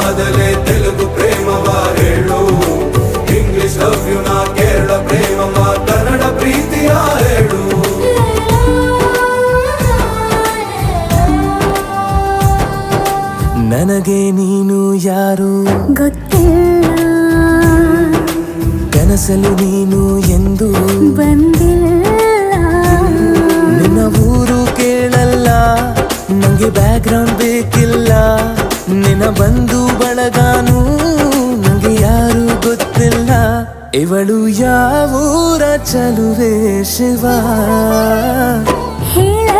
ಆದಲೆ ತೆಲುಗು ಪ್ರೇಮವ ಹೇಳು, English love you ನಾ ಕೇರಳ ಪ್ರೇಮವ ಕನ್ನಡ ಪ್ರೀತಿಯ ಹೇಳು. ನನಗೆ ನೀನು ಯಾರು ಗೊತ್ತಿಲ್ಲ, ಕನಸಲು ನೀನು ಎಂದು ಬಂದಿಲ್ಲ. ನಿನ್ನ ಊರು ಕೇಳಲ್ಲ, ನಂಗೆ ಬ್ಯಾಕ್ ಗ್ರೌಂಡ್ ಬೇಕಿಲ್ಲ. ನಿನ್ನ ಬಂಧು ಬಳಗಾನು ನಂಗೆ ಯಾರು ಗೊತ್ತಿಲ್ಲ. ಇವಳು ಯಾವೂರ ಚಲುವೆ ಶಿವ ಹೇಳ